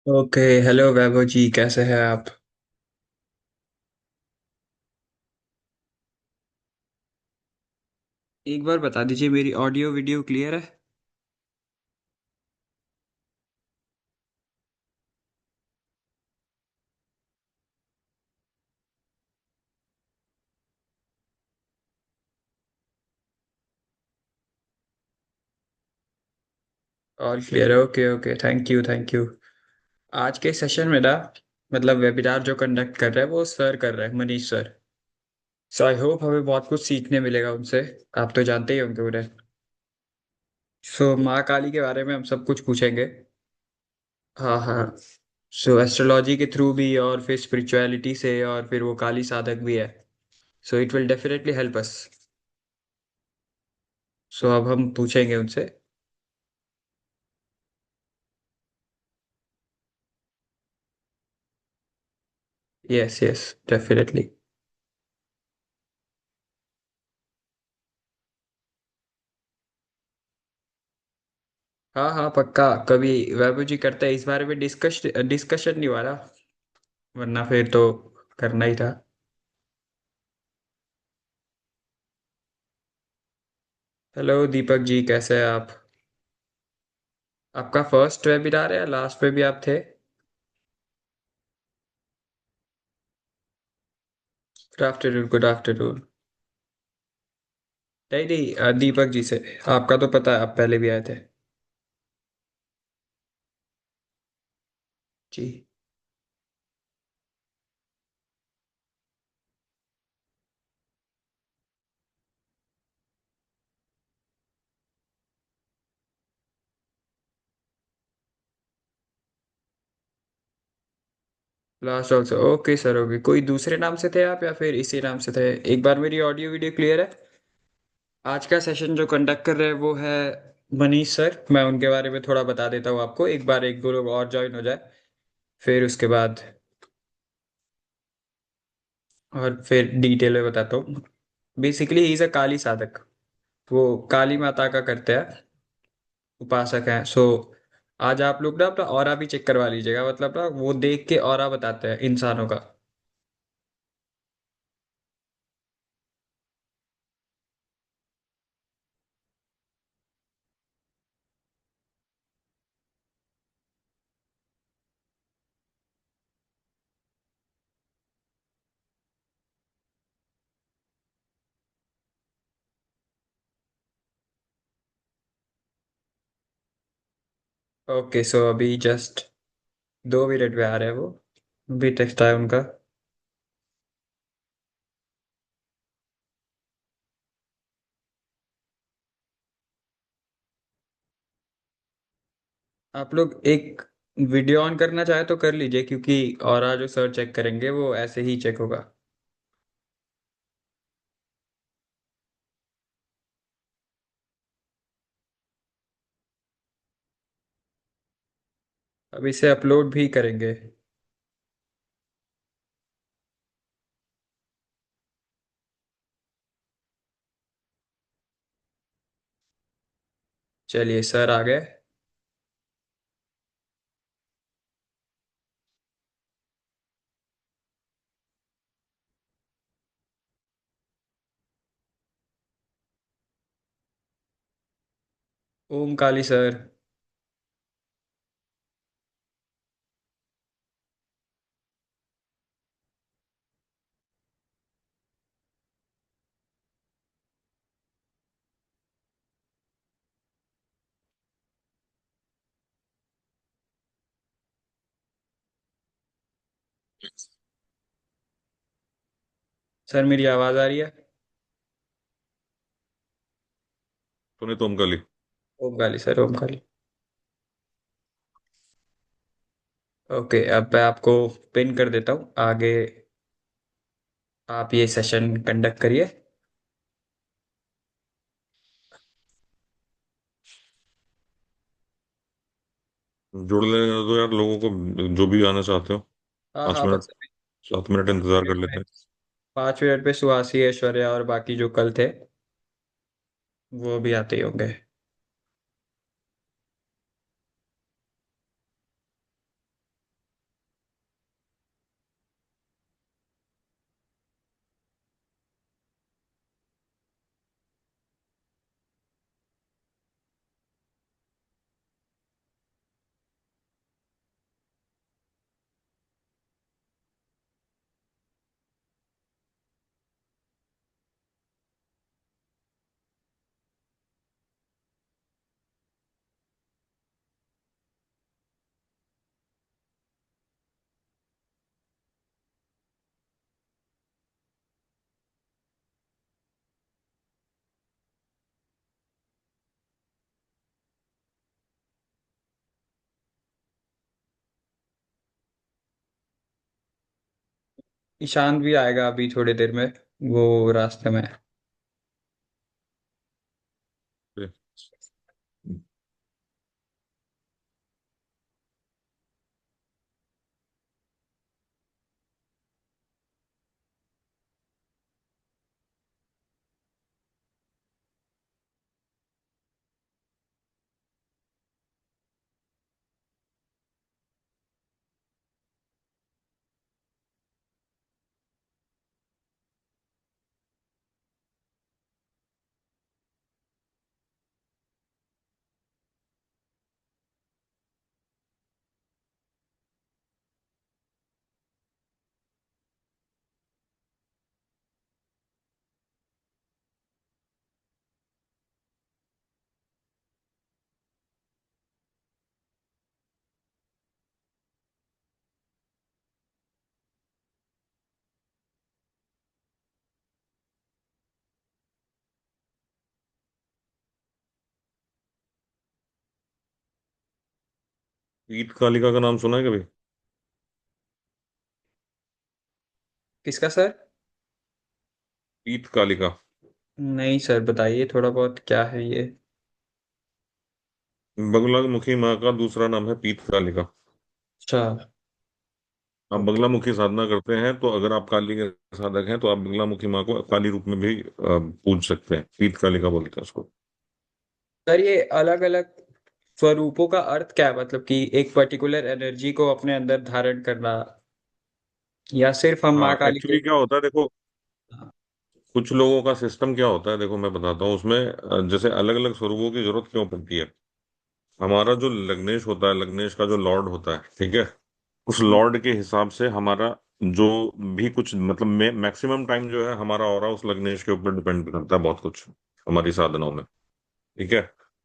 Okay. Hello वैभव जी, कैसे हैं आप? एक बार बता दीजिए, मेरी ऑडियो वीडियो क्लियर है? ऑल क्लियर है। Okay okay, thank you thank you. आज के सेशन में ना, मतलब वेबिनार जो कंडक्ट कर रहे हैं वो सर कर रहे हैं, Manish sir. So I hope हमें बहुत कुछ सीखने मिलेगा उनसे। आप तो जानते ही होंगे उन्हें। सो माँ काली के बारे में हम सब कुछ पूछेंगे। हाँ हाँ। सो एस्ट्रोलॉजी के थ्रू भी, और फिर स्पिरिचुअलिटी से, और फिर वो काली साधक भी है। So it will definitely help us. So अब हम पूछेंगे उनसे। Yes yes, definitely. हाँ हाँ, पक्का। कभी वैभव जी करते हैं इस बारे में डिस्कशन नहीं हुआ ना, वरना फिर तो करना ही था। हेलो दीपक जी, कैसे हैं आप? आपका फर्स्ट वेबिनार है या लास्ट में भी आप थे? Good afternoon, good afternoon. नहीं नहीं, दीपक जी से। आपका तो पता है, आप पहले भी आए थे। जी। Last also, okay sir, okay. कोई दूसरे नाम से थे आप या फिर इसी नाम से थे? एक बार मेरी ऑडियो वीडियो क्लियर है? आज का सेशन जो कंडक्ट कर रहे हैं वो है मनीष सर। मैं उनके बारे में थोड़ा बता देता हूँ आपको, एक बार एक दो लोग और ज्वाइन हो जाए, फिर उसके बाद और फिर डिटेल में बताता हूँ। बेसिकली ही इज अ काली साधक। वो काली माता का करते हैं, उपासक हैं। सो आज आप लोग ना अपना ऑरा भी चेक करवा लीजिएगा, मतलब ना वो देख के ऑरा बताते हैं इंसानों का। ओके, सो अभी जस्ट 2 मिनट में आ रहे हैं वो। अभी टेक्स्ट आया उनका। आप लोग एक वीडियो ऑन करना चाहे तो कर लीजिए, क्योंकि ऑरा जो सर चेक करेंगे वो ऐसे ही चेक होगा। अब इसे अपलोड भी करेंगे। चलिए, सर आ गए। ओम काली सर। सर मेरी आवाज़ आ रही है? पुनीत ओमकली। ओम काली सर, ओम काली। ओके, अब मैं आपको पिन कर देता हूँ आगे। आप ये सेशन कंडक्ट करिए। जोड़ लेने दो यार लोगों को जो भी आना चाहते हो। हाँ पाँच हाँ, मिनट बस अभी 7 मिनट पाँच इंतजार कर मिनट में लेते हैं। 5 मिनट में सुहासी, ऐश्वर्या और बाकी जो कल थे वो भी आते ही होंगे। ईशान भी आएगा अभी थोड़ी देर में, वो रास्ते में है। पीत कालिका का नाम सुना है कभी? किसका सर? पीत कालिका। नहीं सर, बताइए थोड़ा बहुत, क्या है ये? बगलामुखी माँ का दूसरा नाम है पीत कालिका। अच्छा। आप ओके। बगलामुखी साधना करते हैं तो अगर आप काली के साधक हैं तो आप बगलामुखी माँ को काली रूप में भी पूज सकते हैं। पीत कालिका बोलते हैं उसको। सर ये अलग अलग स्वरूपों का अर्थ क्या है, मतलब कि एक पर्टिकुलर एनर्जी को अपने अंदर धारण करना, या सिर्फ हम हाँ, माँ काली के? एक्चुअली क्या होता है देखो, हाँ। कुछ लोगों का सिस्टम क्या होता है देखो मैं बताता हूँ उसमें। जैसे अलग अलग स्वरूपों की जरूरत क्यों पड़ती है। हमारा जो लग्नेश होता है, लग्नेश का जो लॉर्ड होता है, ठीक है, उस हम्म, लॉर्ड के हिसाब से हमारा जो भी कुछ मतलब मैक्सिमम टाइम जो है हमारा ऑरा उस लग्नेश के ऊपर डिपेंड करता है बहुत कुछ हमारी साधनाओं में। ठीक है।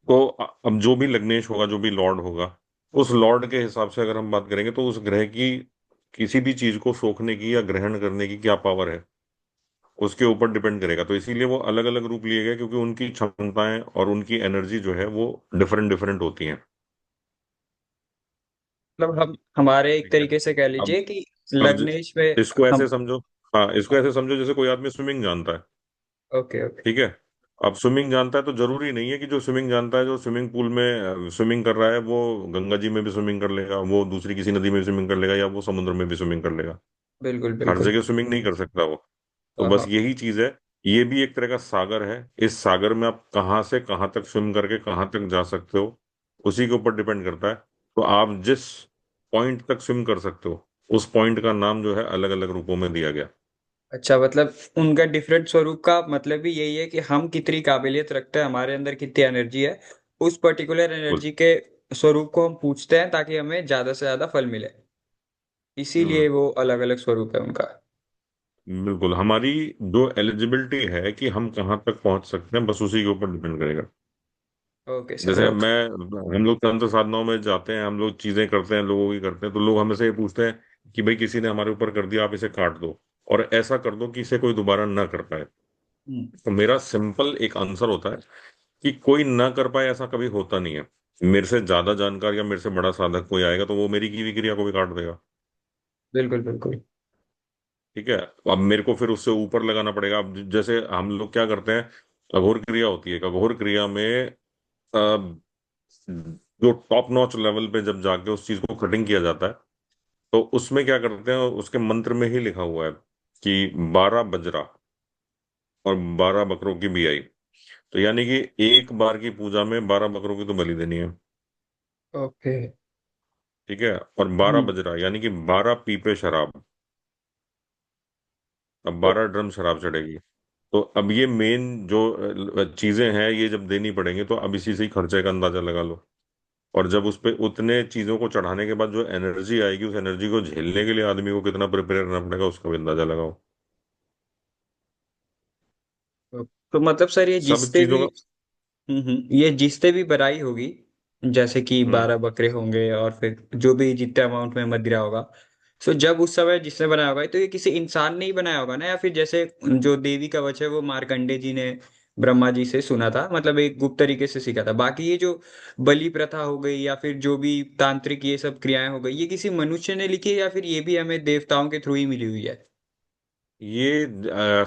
तो अब जो भी लग्नेश होगा, जो भी लॉर्ड होगा, उस लॉर्ड के हिसाब से अगर हम बात करेंगे तो उस ग्रह की किसी भी चीज को सोखने की या ग्रहण करने की क्या पावर है, उसके ऊपर डिपेंड करेगा। तो इसीलिए वो अलग अलग रूप लिए गए क्योंकि उनकी क्षमताएं और उनकी एनर्जी जो है वो डिफरेंट डिफरेंट होती हैं। मतलब हम हमारे एक ठीक है। तरीके से कह अब लीजिए कि अब लग्नेश में इसको हम। ऐसे समझो। हाँ, इसको ऐसे समझो जैसे कोई आदमी स्विमिंग जानता है। Okay okay. ठीक है। अब स्विमिंग जानता है तो जरूरी नहीं है कि जो स्विमिंग जानता है, जो स्विमिंग पूल में स्विमिंग कर रहा है, वो गंगा जी में भी स्विमिंग कर लेगा, वो दूसरी किसी नदी में भी स्विमिंग कर लेगा, या वो समुद्र में भी स्विमिंग कर लेगा। बिल्कुल हर बिल्कुल। जगह स्विमिंग नहीं कर सकता वो। तो हाँ बस हाँ। यही चीज है। ये भी एक तरह का सागर है। इस सागर में आप कहाँ से कहाँ तक स्विम करके कहाँ तक जा सकते हो, उसी के ऊपर डिपेंड करता है। तो आप जिस पॉइंट तक स्विम कर सकते हो, उस पॉइंट का नाम जो है अलग अलग रूपों में दिया गया। अच्छा, मतलब उनका डिफरेंट स्वरूप का मतलब भी यही है कि हम कितनी काबिलियत रखते हैं, हमारे अंदर कितनी एनर्जी है, उस पर्टिकुलर बिल्कुल। एनर्जी के स्वरूप को हम पूछते हैं ताकि हमें ज्यादा से ज्यादा फल मिले। इसीलिए हम्म। वो अलग अलग स्वरूप है उनका। बिल्कुल, हमारी जो एलिजिबिलिटी है कि हम कहाँ तक पहुंच सकते हैं, बस उसी के ऊपर डिपेंड करेगा। ओके सर, जैसे ओके। हम लोग तंत्र साधनाओं में जाते हैं, हम लोग चीजें करते हैं, लोगों की करते हैं, तो लोग हमें से ये पूछते हैं कि भाई किसी ने हमारे ऊपर कर दिया, आप इसे काट दो और ऐसा कर दो कि इसे कोई दोबारा ना कर पाए। हम्म। तो मेरा सिंपल एक आंसर होता है कि कोई ना कर पाए ऐसा कभी होता नहीं है। मेरे से ज्यादा जानकार या मेरे से बड़ा साधक कोई आएगा तो वो मेरी की हुई क्रिया को भी काट देगा। बिल्कुल बिल्कुल। ठीक है। अब मेरे को फिर उससे ऊपर लगाना पड़ेगा। अब जैसे हम लोग क्या करते हैं, अघोर क्रिया होती है, अघोर क्रिया में जो टॉप नॉच लेवल पे जब जाके उस चीज को कटिंग किया जाता है, तो उसमें क्या करते हैं, उसके मंत्र में ही लिखा हुआ है कि 12 बजरा और 12 बकरों की बियाई। तो यानी कि एक बार की पूजा में 12 बकरों की तो बलि देनी है। ओके। ठीक है। और 12 बजरा यानी कि 12 पीपे शराब। अब ओ, 12 ड्रम शराब चढ़ेगी। तो अब ये मेन जो चीजें हैं ये जब देनी पड़ेंगी तो अब इसी से ही खर्चे का अंदाजा लगा लो। और जब उस पे उतने चीजों को चढ़ाने के बाद जो एनर्जी आएगी, उस एनर्जी को झेलने के लिए आदमी को कितना प्रिपेयर करना पड़ेगा उसका भी अंदाजा लगाओ। तो मतलब सर ये सब जिससे चीजों भी, का। ये जिससे भी बराई होगी, जैसे कि हम्म 12 बकरे होंगे और फिर जो भी जितने अमाउंट में मदिरा होगा, सो जब उस समय जिसने बनाया होगा तो ये किसी इंसान ने ही बनाया होगा ना, या फिर जैसे जो देवी कवच है वो मार्कंडे जी ने ब्रह्मा जी से सुना था, मतलब एक गुप्त तरीके से सीखा था। बाकी ये जो बलि प्रथा हो गई या फिर जो भी तांत्रिक ये सब क्रियाएं हो गई, ये किसी मनुष्य ने लिखी है या फिर ये भी हमें देवताओं के थ्रू ही मिली हुई है? ये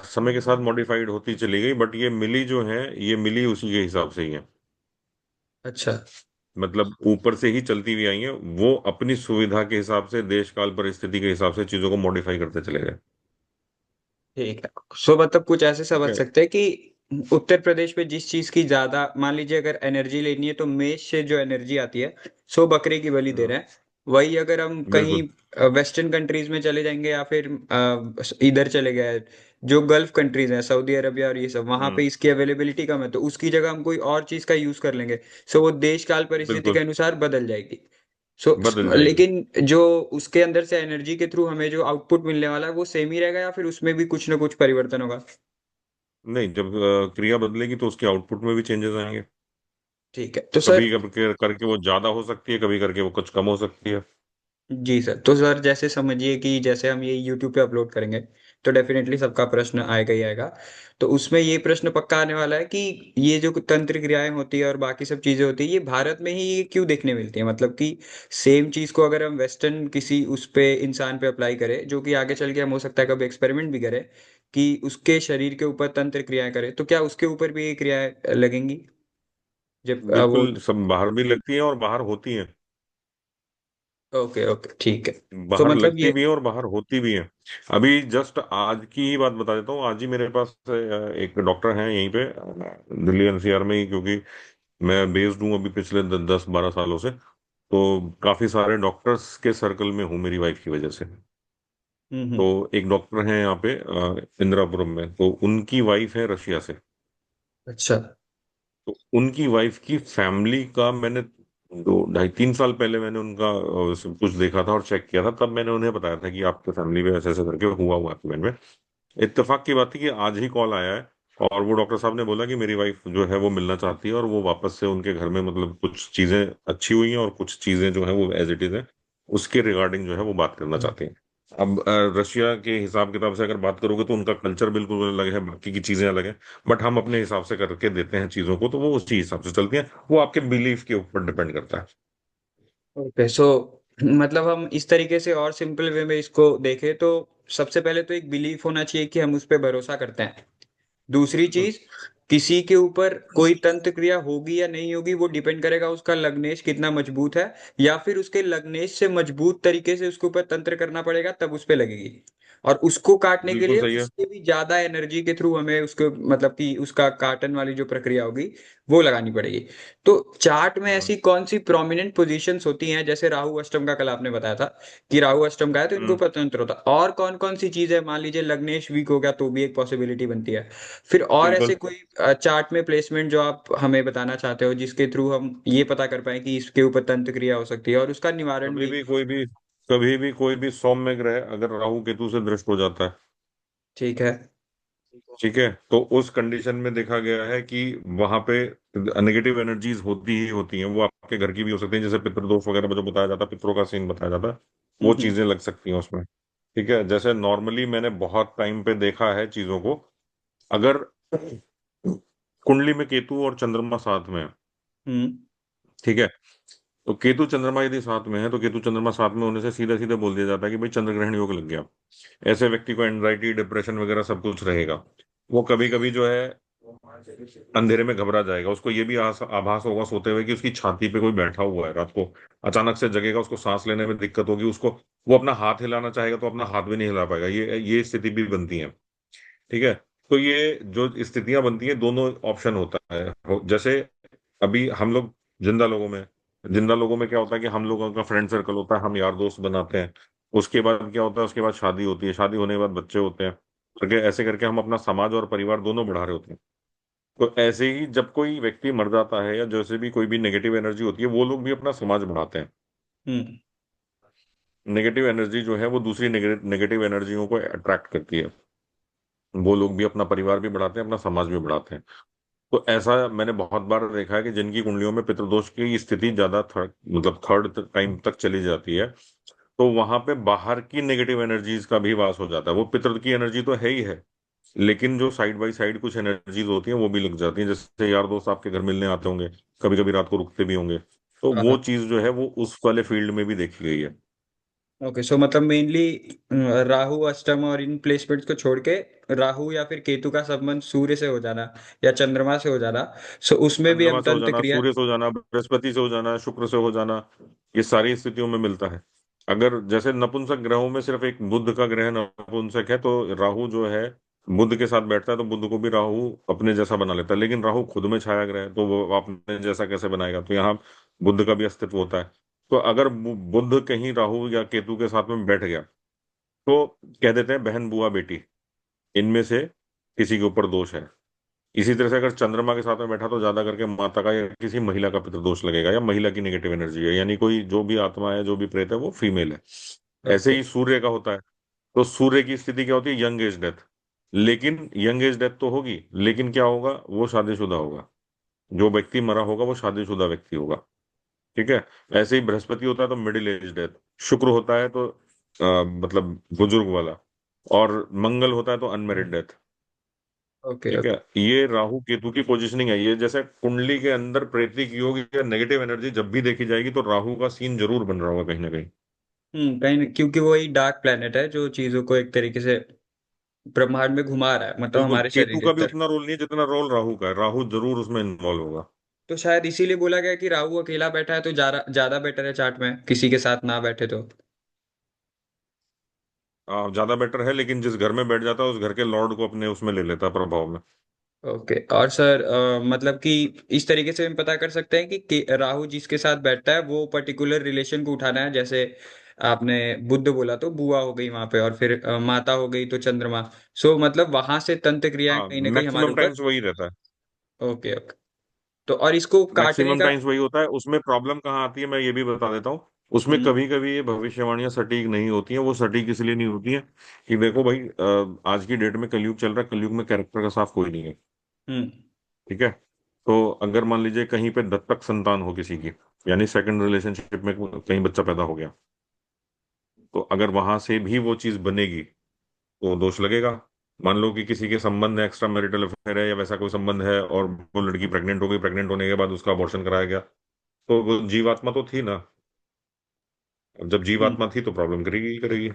समय के साथ मॉडिफाइड होती चली गई, बट ये मिली जो है, ये मिली उसी के हिसाब से ही है। अच्छा। मतलब ऊपर से ही चलती हुई आई है। वो अपनी सुविधा के हिसाब से, देश काल परिस्थिति के हिसाब से चीजों को मॉडिफाई करते चले गए। ठीक है। सो मतलब कुछ ऐसे ठीक समझ है। सकते हैं कि उत्तर प्रदेश में जिस चीज की ज्यादा, मान लीजिए अगर एनर्जी लेनी है तो मेष से जो एनर्जी आती है, सो बकरे की बलि दे हाँ, रहे हैं। वही अगर हम कहीं बिल्कुल वेस्टर्न कंट्रीज में चले जाएंगे या फिर इधर चले गए, जो गल्फ कंट्रीज हैं, सऊदी अरबिया और ये सब, वहां हम्म पे इसकी अवेलेबिलिटी कम है तो उसकी जगह हम कोई और चीज का यूज कर लेंगे। सो वो देश काल परिस्थिति के बिल्कुल अनुसार बदल जाएगी। सो बदल जाएगी। लेकिन जो उसके अंदर से एनर्जी के थ्रू हमें जो आउटपुट मिलने वाला है वो सेम ही रहेगा या फिर उसमें भी कुछ ना कुछ परिवर्तन होगा? नहीं, जब क्रिया बदलेगी तो उसके आउटपुट में भी चेंजेस आएंगे। ठीक है तो सर। कभी कभी करके वो ज्यादा हो सकती है, कभी करके वो कुछ कम हो सकती है। जी सर, तो सर जैसे समझिए कि जैसे हम ये यूट्यूब पे अपलोड करेंगे तो डेफिनेटली सबका प्रश्न आएगा ही आएगा। तो उसमें ये प्रश्न पक्का आने वाला है कि ये जो तंत्र क्रियाएं होती है और बाकी सब चीजें होती है, ये भारत में ही ये क्यों देखने मिलती है? मतलब कि सेम चीज को अगर हम वेस्टर्न किसी उस पे इंसान पे अप्लाई करें, जो कि आगे चल के हम हो सकता है कभी एक्सपेरिमेंट भी करें कि उसके शरीर के ऊपर तंत्र क्रियाएं करें, तो क्या उसके ऊपर भी ये क्रियाएं लगेंगी जब वो? बिल्कुल, सब बाहर भी लगती है और बाहर होती है। ओके ओके ठीक है। तो बाहर मतलब लगती ये। भी है और बाहर होती भी है। अभी जस्ट आज की ही बात बता देता हूँ। आज ही मेरे पास एक डॉक्टर हैं यहीं पे, दिल्ली एनसीआर में ही, क्योंकि मैं बेस्ड हूँ अभी पिछले 10-12 सालों से। तो काफी सारे डॉक्टर्स के सर्कल में हूँ मेरी वाइफ की वजह से। तो हम्म। एक डॉक्टर हैं यहाँ पे इंदिरापुरम में, तो उनकी वाइफ है रशिया से। अच्छा। तो उनकी वाइफ की फैमिली का मैंने 2-2.5-3 साल पहले मैंने उनका सब कुछ देखा था और चेक किया था। तब मैंने उन्हें बताया था कि आपके फैमिली में ऐसे ऐसे करके हुआ हुआ आपके में। इत्तेफाक की बात थी कि आज ही कॉल आया है और वो डॉक्टर साहब ने बोला कि मेरी वाइफ जो है वो मिलना चाहती है, और वो वापस से उनके घर में, मतलब कुछ चीजें अच्छी हुई हैं और कुछ चीजें जो है वो एज इट इज है, उसके रिगार्डिंग जो है वो बात करना चाहते हैं। अब रशिया के हिसाब किताब से अगर बात करोगे तो उनका कल्चर बिल्कुल अलग है, बाकी की चीजें अलग है। बट हम अपने हिसाब से करके देते हैं चीजों को, तो वो उसी हिसाब से चलती हैं। वो आपके बिलीफ के ऊपर डिपेंड करता है। ओके सो मतलब हम इस तरीके से और सिंपल वे में इसको देखें तो सबसे पहले तो एक बिलीफ होना चाहिए कि हम उस पर भरोसा करते हैं। दूसरी बिल्कुल चीज, किसी के ऊपर कोई तंत्र क्रिया होगी या नहीं होगी वो डिपेंड करेगा उसका लग्नेश कितना मजबूत है, या फिर उसके लग्नेश से मजबूत तरीके से उसके ऊपर तंत्र करना पड़ेगा तब उस पे लगेगी। और उसको काटने के बिल्कुल लिए सही है। उससे भी ज्यादा एनर्जी के थ्रू हमें उसको, मतलब कि उसका काटन वाली जो प्रक्रिया होगी वो लगानी पड़ेगी। तो चार्ट में हाँ। ऐसी कौन सी प्रोमिनेंट पोजीशंस होती हैं, जैसे राहु अष्टम का कल आपने बताया था कि राहु अष्टम का है तो इनके हम्म ऊपर तंत्र होता है, और कौन कौन सी चीजें, मान लीजिए लग्नेश वीक हो गया तो भी एक पॉसिबिलिटी बनती है। फिर और ऐसे बिल्कुल। कोई चार्ट में प्लेसमेंट जो आप हमें बताना चाहते हो जिसके थ्रू हम ये पता कर पाए कि इसके ऊपर तंत्र क्रिया हो सकती है और उसका निवारण कभी भी? भी कोई भी कभी भी कोई भी सौम्य ग्रह अगर राहु केतु से दृष्ट हो जाता है, ठीक है। ठीक है, तो उस कंडीशन में देखा गया है कि वहां पे नेगेटिव एनर्जीज होती ही होती हैं। वो आपके घर की भी हो सकती हैं, जैसे पितृदोष वगैरह जो बताया जाता है, पितरों का सीन बताया जाता है, वो हम्म। चीजें लग सकती हैं उसमें। ठीक है, जैसे नॉर्मली मैंने बहुत टाइम पे देखा है चीजों को। अगर कुंडली में केतु और चंद्रमा साथ में है, हम्म। ठीक है, तो केतु चंद्रमा यदि साथ में है, तो केतु चंद्रमा साथ में होने से सीधे सीधे बोल दिया जाता है कि भाई चंद्र ग्रहण योग लग गया। ऐसे व्यक्ति को एंजाइटी, डिप्रेशन वगैरह सब कुछ रहेगा। वो कभी कभी जो है अंधेरे में घबरा जाएगा। उसको ये भी आभास होगा सोते हुए कि उसकी छाती पे कोई बैठा हुआ है। रात को अचानक से जगेगा, उसको सांस लेने में दिक्कत होगी। उसको वो अपना हाथ हिलाना चाहेगा तो अपना हाथ भी नहीं हिला पाएगा। ये स्थिति भी बनती है। ठीक है, तो ये जो स्थितियां बनती हैं, दोनों ऑप्शन होता है। जैसे अभी हम लोग जिंदा लोगों में जिंदा लोगों में क्या होता है कि हम लोगों का फ्रेंड सर्कल होता है, हम यार दोस्त बनाते हैं। उसके बाद क्या होता है, उसके बाद शादी होती है, शादी होने के बाद बच्चे होते हैं, करके ऐसे करके हम अपना समाज और परिवार दोनों बढ़ा रहे होते हैं। तो ऐसे ही जब कोई व्यक्ति मर जाता है या जैसे भी कोई भी नेगेटिव एनर्जी होती है, वो लोग भी अपना समाज बढ़ाते हैं। हम्म। नेगेटिव एनर्जी जो है वो दूसरी नेगेटिव एनर्जियों को अट्रैक्ट करती है। वो लोग भी अपना परिवार भी बढ़ाते हैं, अपना समाज भी बढ़ाते हैं। तो ऐसा मैंने बहुत बार देखा है कि जिनकी कुंडलियों में पितृदोष की स्थिति ज्यादा मतलब थर्ड टाइम तक चली जाती है, तो वहां पे बाहर की नेगेटिव एनर्जीज का भी वास हो जाता है। वो पितृ की एनर्जी तो है ही है, लेकिन जो साइड बाय साइड कुछ एनर्जीज होती हैं वो भी लग जाती हैं। जैसे यार दोस्त आपके घर मिलने आते होंगे, कभी कभी रात को रुकते भी होंगे, तो हाँ वो हाँ। चीज जो है वो उस वाले फील्ड में भी देखी गई है। ओके, सो मतलब मेनली राहु अष्टम और इन प्लेसमेंट्स को छोड़ के राहु या फिर केतु का संबंध सूर्य से हो जाना या चंद्रमा से हो जाना, सो उसमें भी हम चंद्रमा से हो तंत्र जाना, क्रिया। सूर्य से हो जाना, बृहस्पति से हो जाना, शुक्र से हो जाना, ये सारी स्थितियों में मिलता है। अगर जैसे नपुंसक ग्रहों में सिर्फ एक बुध का ग्रह नपुंसक है, तो राहु जो है बुध के साथ बैठता है, तो बुध को भी राहु अपने जैसा बना लेता है। लेकिन राहु खुद में छाया ग्रह है, तो वो अपने जैसा कैसे बनाएगा? तो यहाँ बुध का भी अस्तित्व होता है। तो अगर बुध कहीं राहु या केतु के साथ में बैठ गया, तो कह देते हैं बहन, बुआ, बेटी, इनमें से किसी के ऊपर दोष है। इसी तरह से अगर चंद्रमा के साथ में बैठा, तो ज्यादा करके माता का या किसी महिला का पितृदोष लगेगा, या महिला की नेगेटिव एनर्जी है, यानी कोई जो भी आत्मा है, जो भी प्रेत है, वो फीमेल है। ऐसे ओके। ही सूर्य का होता है। तो सूर्य की स्थिति क्या होती है? Young age death. लेकिन यंग एज डेथ तो होगी, लेकिन क्या होगा? वो शादीशुदा होगा। जो व्यक्ति मरा होगा वो शादीशुदा व्यक्ति होगा। ठीक है। ऐसे ही बृहस्पति होता है तो मिडिल एज डेथ। शुक्र होता है तो मतलब बुजुर्ग वाला। और मंगल होता है तो अनमेरिड डेथ। ओके। ठीक है। ओके। ये राहु केतु की पोजीशनिंग है। ये जैसे कुंडली के अंदर प्रेतिक योग या नेगेटिव एनर्जी जब भी देखी जाएगी, तो राहु का सीन जरूर बन रहा होगा कहीं ना कहीं। कहीं क्योंकि वो एक डार्क प्लेनेट है जो चीजों को एक तरीके से ब्रह्मांड में घुमा रहा है, मतलब बिल्कुल, हमारे शरीर केतु के का भी अंदर। उतना रोल नहीं है जितना रोल राहु का है। राहु जरूर उसमें इन्वॉल्व होगा। तो शायद इसीलिए बोला गया कि राहु अकेला बैठा है तो ज्यादा ज्यादा बेटर है चार्ट में, किसी के साथ ना बैठे तो। ज्यादा बेटर है, लेकिन जिस घर में बैठ जाता है, उस घर के लॉर्ड को अपने उसमें ले लेता है प्रभाव में। ओके। और सर मतलब कि इस तरीके से हम पता कर सकते हैं कि राहु जिसके साथ बैठता है वो पर्टिकुलर रिलेशन को उठाना है, जैसे आपने बुद्ध बोला तो बुआ हो गई वहां पे, और फिर माता हो गई तो चंद्रमा। सो मतलब वहां से तंत्र क्रियाएं हाँ, कहीं ना कहीं हमारे मैक्सिमम ऊपर। टाइम्स वही रहता है। ओके। ओके। तो और इसको काटने मैक्सिमम का। टाइम्स वही होता है। उसमें प्रॉब्लम कहाँ आती है, मैं ये भी बता देता हूँ। उसमें हम्म। कभी कभी ये भविष्यवाणियां सटीक नहीं होती हैं। वो सटीक इसलिए नहीं होती हैं कि देखो भाई, आज की डेट में कलयुग चल रहा है, कलयुग में कैरेक्टर का साफ कोई नहीं है। हम्म। ठीक है। तो अगर मान लीजिए कहीं पे दत्तक संतान हो किसी की, यानी सेकंड रिलेशनशिप में कहीं बच्चा पैदा हो गया, तो अगर वहां से भी वो चीज बनेगी, तो दोष लगेगा। मान लो कि किसी के संबंध है, एक्स्ट्रा मैरिटल अफेयर है या वैसा कोई संबंध है, और वो लड़की प्रेग्नेंट हो गई, प्रेग्नेंट होने के बाद उसका अबॉर्शन कराया गया, तो वो जीवात्मा तो थी ना। अब जब हम्म। जीवात्मा थी तो प्रॉब्लम करेगी ही करेगी।